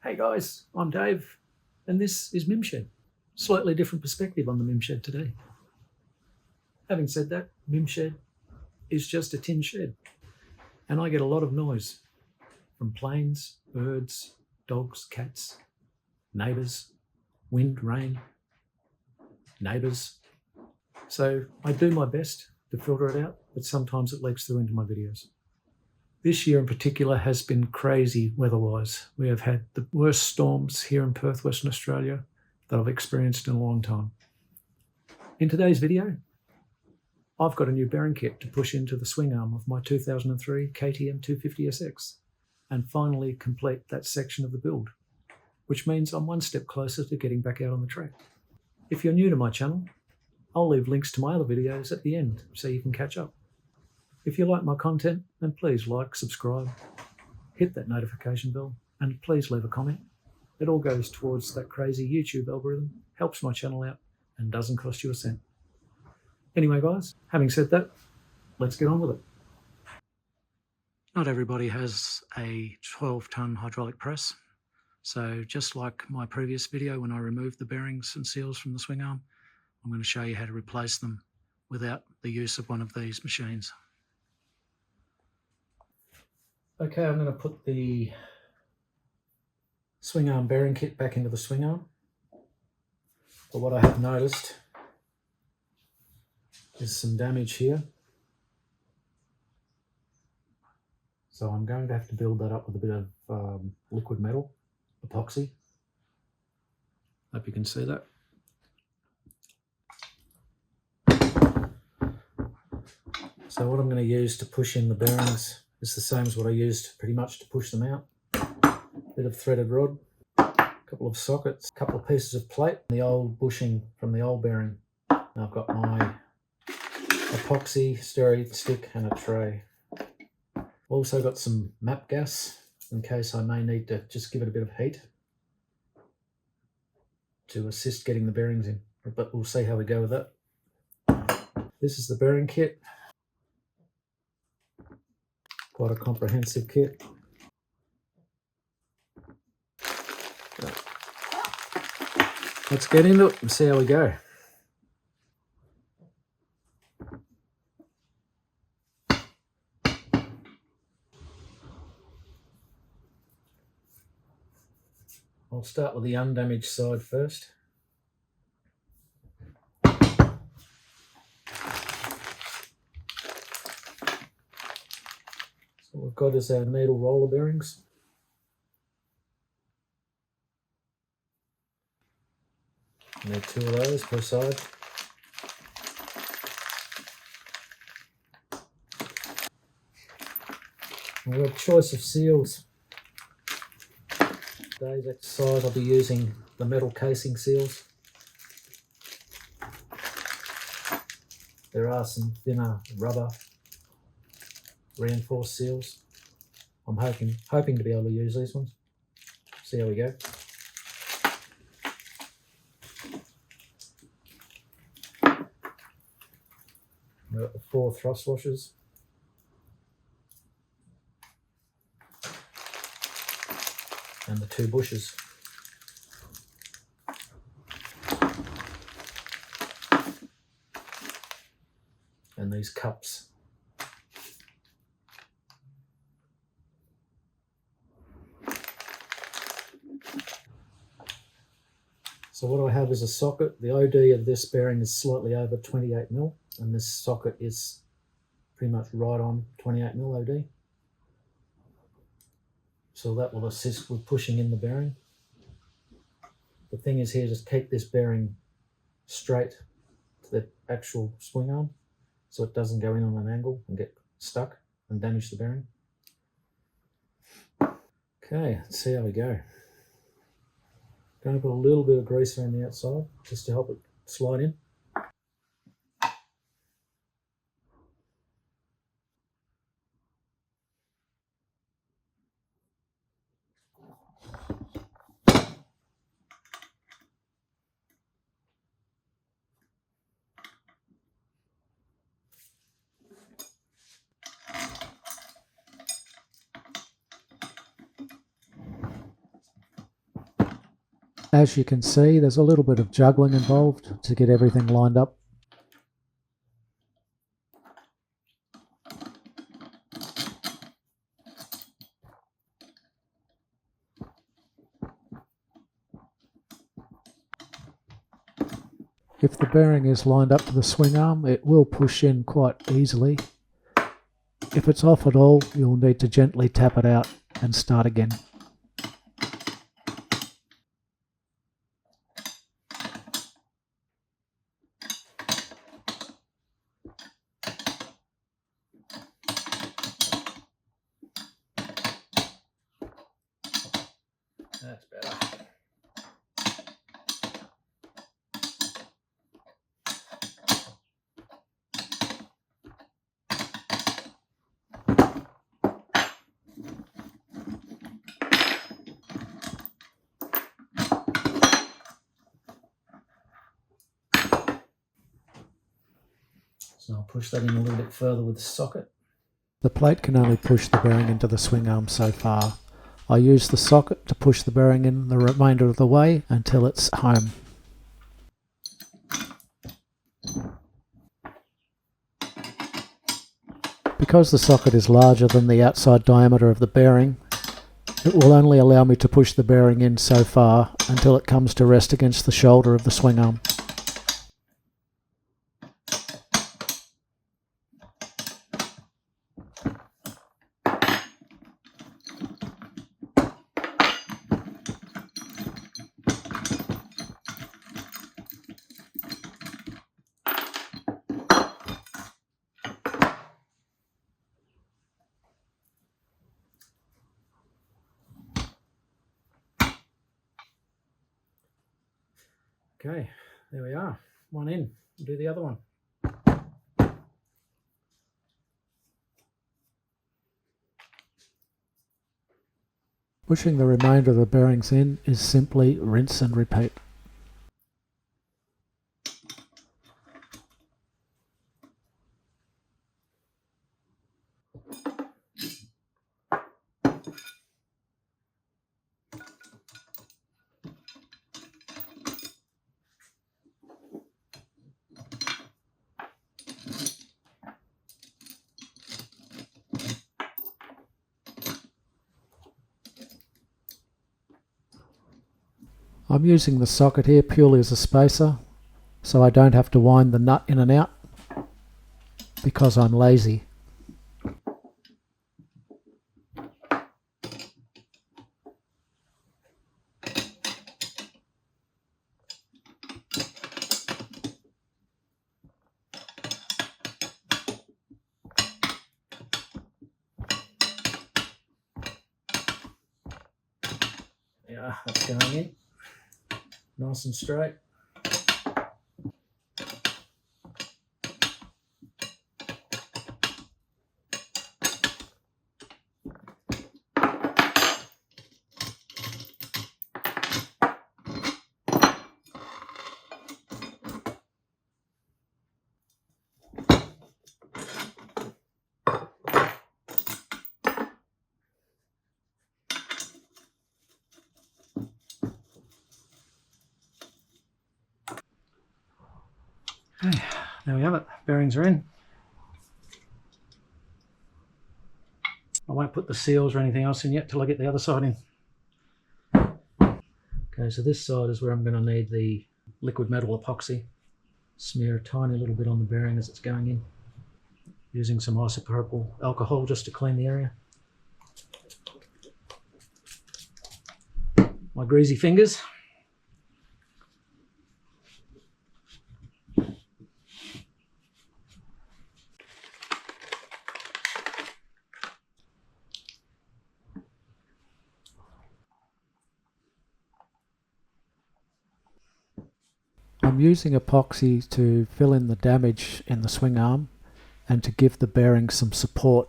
Hey guys, I'm Dave, and this is Mimshed. Slightly different perspective on the Mimshed today. Having said that, Mimshed is just a tin shed, and I get a lot of noise from planes, birds, dogs, cats, neighbours, wind, rain, neighbours. So I do my best to filter it out, but sometimes it leaks through into my videos. This year in particular has been crazy weather-wise. We have had the worst storms here in Perth, Western Australia that I've experienced in a long time. In today's video, I've got a new bearing kit to push into the swingarm of my 2003 KTM250sx and finally complete that section of the build, which means I'm one step closer to getting back out on the track. If you're new to my channel, I'll leave links to my other videos at the end so you can catch up. If you like my content, then please like, subscribe, hit that notification bell, and please leave a comment. It all goes towards that crazy YouTube algorithm, helps my channel out, and doesn't cost you a cent. Anyway, guys, having said that, let's get on with it. Not everybody has a 12-ton hydraulic press. So just like my previous video when I removed the bearings and seals from the swingarm, I'm going to show you how to replace them without the use of one of these machines. Okay, I'm going to put the swingarm bearing kit back into the swingarm. But what I have noticed is some damage here. So I'm going to have to build that up with a bit of liquid metal, epoxy. Hope you can see that. So what I'm going to use to push in the bearings is the same as what I used pretty much to push them out. Bit of threaded rod, a couple of sockets, a couple of pieces of plate, the old bushing from the old bearing. And I've got my epoxy, steroid stick and a tray. Also got some map gas in case I may need to just give it a bit of heat to assist getting the bearings in, but we'll see how we go with that. This is the bearing kit. Quite a comprehensive kit. Let's get into it and see how we go. I'll start with the undamaged side first. So what we've got is our needle roller bearings. And there are two of those per side. We've got a choice of seals. Today's exercise I'll be using the metal casing seals. There are some thinner rubber reinforced seals. I'm hoping to be able to use these ones. See how we go. We've got the 4 thrust washers. And the 2 bushes. And these cups. So what I have is a socket. The OD of this bearing is slightly over 28mm, and this socket is pretty much right on 28mm OD. So that will assist with pushing in the bearing. The thing is here, just keep this bearing straight to the actual swing arm so it doesn't go in on an angle and get stuck and damage the bearing. Okay, let's see how we go. Going to put a little bit of grease around the outside just to help it slide in. As you can see, there's a little bit of juggling involved to get everything lined up. If the bearing is lined up to the swing arm, it will push in quite easily. If it's off at all, you'll need to gently tap it out and start again. That's better. So I'll push that in a little bit further with the socket. The plate can only push the bearing into the swing arm so far. I use the socket to push the bearing in the remainder of the way until it's home. Because the socket is larger than the outside diameter of the bearing, it will only allow me to push the bearing in so far until it comes to rest against the shoulder of the swing arm. Okay, there we are. One in. We'll do the other one. Pushing the remainder of the bearings in is simply rinse and repeat. I'm using the socket here purely as a spacer, so I don't have to wind the nut in and out because I'm lazy. Yeah, that's going in. Nice and straight. Okay, there we have it. Bearings are in. I won't put the seals or anything else in yet till I get the other side in. Okay, so this side is where I'm going to need the liquid metal epoxy. Smear a tiny little bit on the bearing as it's going in, using some isopropyl alcohol just to clean the area. My greasy fingers. I'm using epoxy to fill in the damage in the swing arm and to give the bearing some support.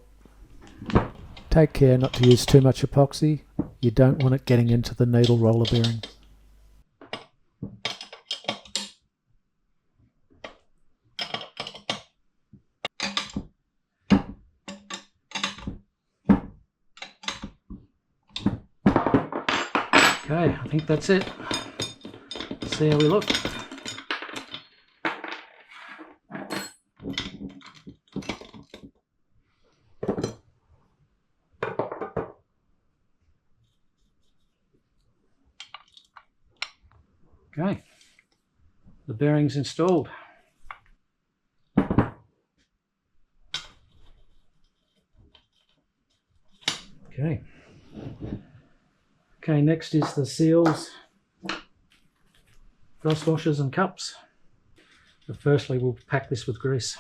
Take care not to use too much epoxy. You don't want it getting into the needle roller bearing. Okay, I think that's it. see how we look. Okay, the bearing's installed. Okay. Okay, next is the seals, frost washers and cups. But firstly, we'll pack this with grease.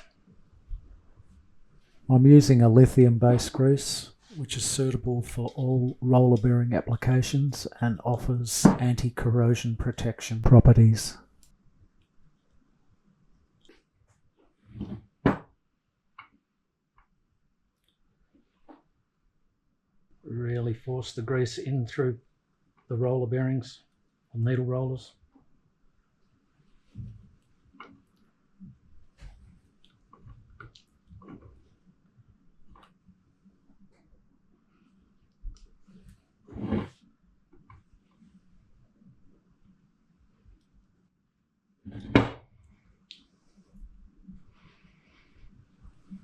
I'm using a lithium based grease, which is suitable for all roller bearing applications and offers anti-corrosion protection properties. Really force the grease in through the roller bearings or needle rollers.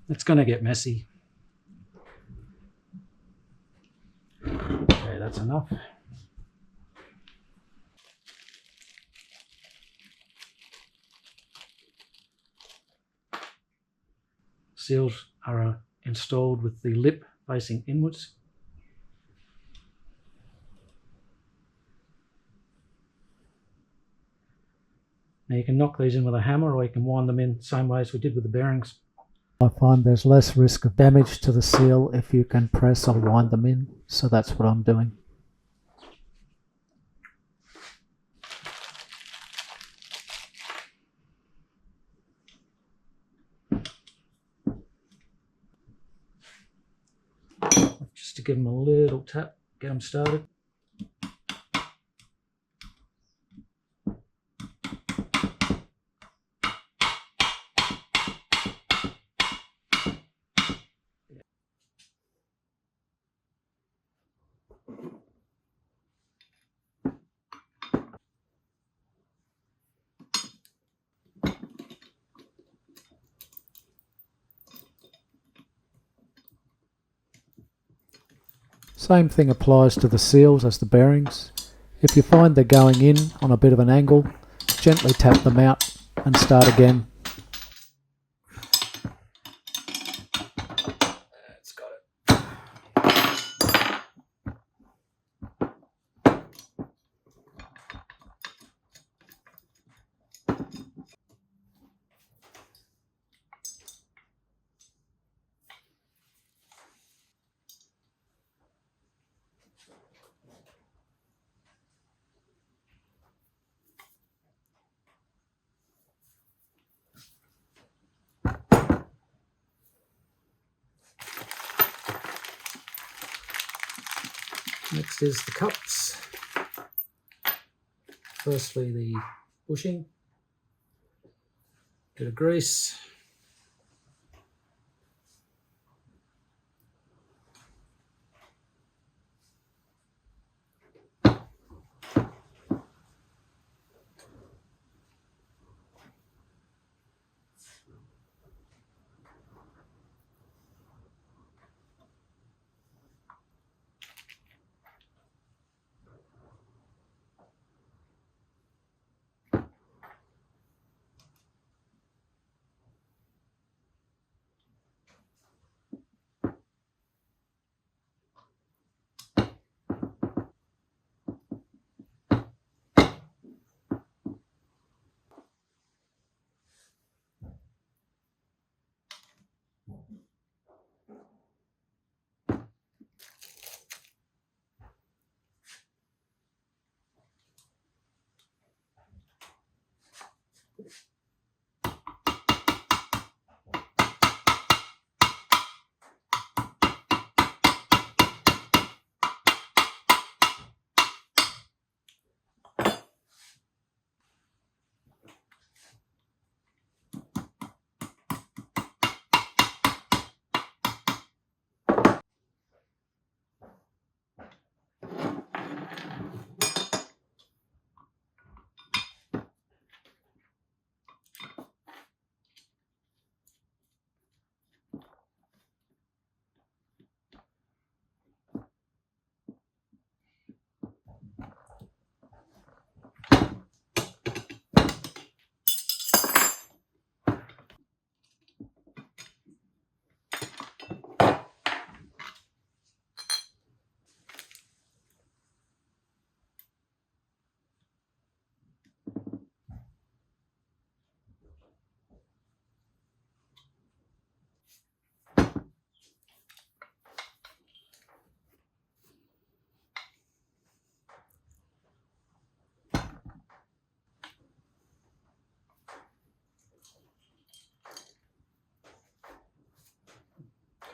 It's going to get messy. Okay, that's enough. Seals are installed with the lip facing inwards. Now you can knock these in with a hammer, or you can wind them in the same way as we did with the bearings. I find there's less risk of damage to the seal if you can press or wind them in, so that's what I'm doing. Just to give them a little tap, get them started. Same thing applies to the seals as the bearings. If you find they're going in on a bit of an angle, gently tap them out and start again. That's got it. Next is the cups. Firstly, the bushing, bit of grease,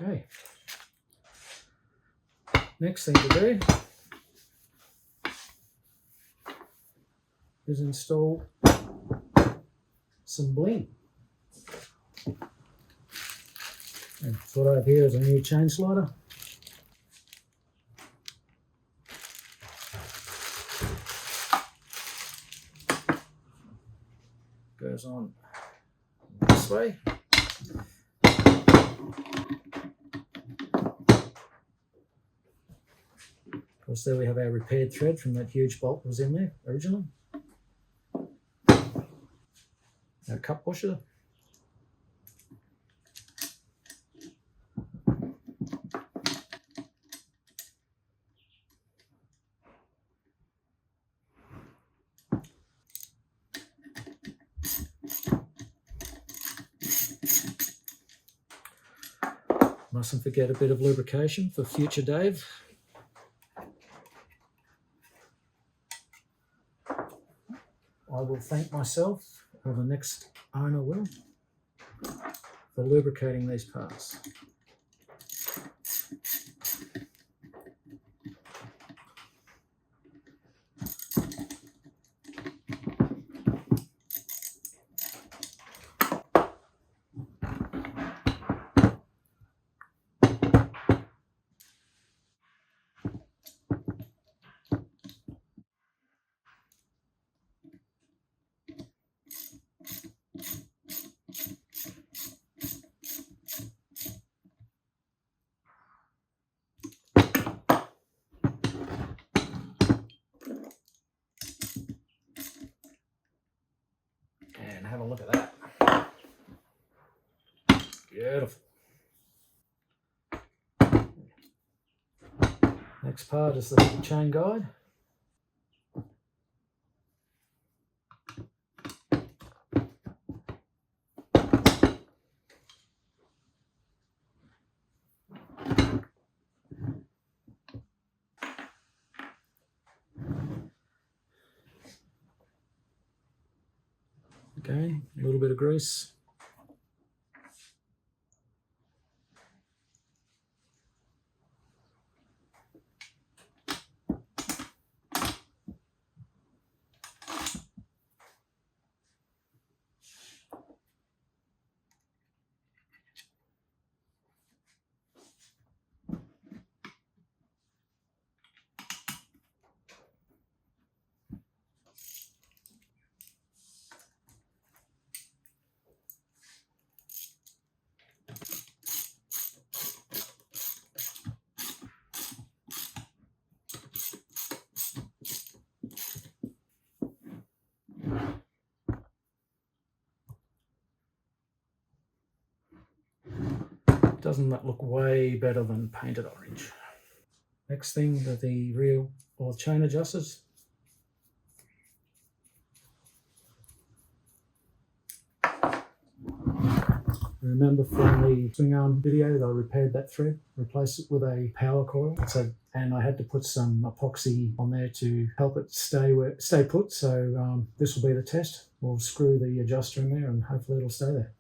Okay. Next thing to do is install some Bling. And what I have here is a new chain slider. Goes on this way. Of course, there we have our repaired thread from that huge bolt that was in there originally. Our cup washer. Mustn't forget a bit of lubrication for future Dave. I will thank myself, or the next owner will, for lubricating these parts. And have a look at that. Beautiful. Next part is the chain guide. Again, a little bit of grease. Doesn't that look way better than painted orange? Next thing are the rear or chain adjusters. Remember from the Swingarm video that I repaired that thread, replaced it with a power coil. And I had to put some epoxy on there to help it stay put. So this will be the test. We'll screw the adjuster in there and hopefully it'll stay there.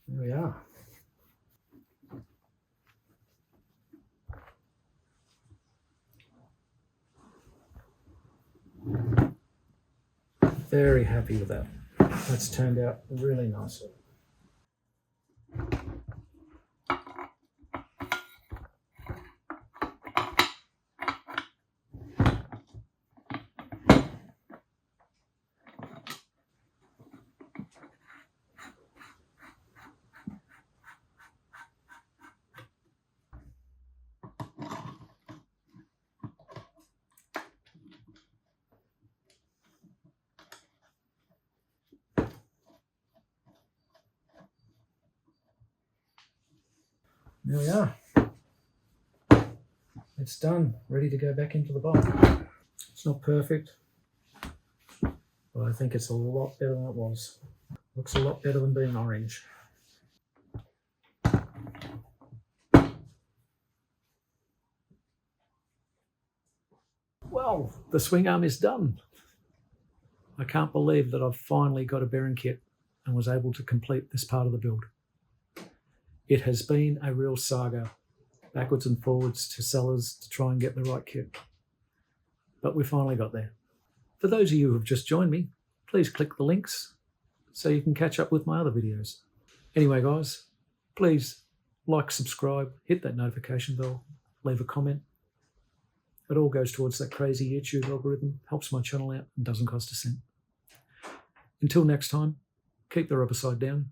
There we are. Very happy with that. That's turned out really nicely. There we are. it's done, ready to go back into the bowl. It's not perfect, but I think it's a lot better than it was. Looks a lot better than being orange. Well, the swing arm is done. I can't believe that I've finally got a bearing kit and was able to complete this part of the build. It has been a real saga, backwards and forwards to sellers to try and get the right kit. But we finally got there. For those of you who have just joined me, please click the links so you can catch up with my other videos. Anyway, guys, please like, subscribe, hit that notification bell, leave a comment. It all goes towards that crazy YouTube algorithm, helps my channel out, and doesn't cost a cent. Until next time, keep the rubber side down,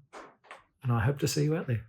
and I hope to see you out there.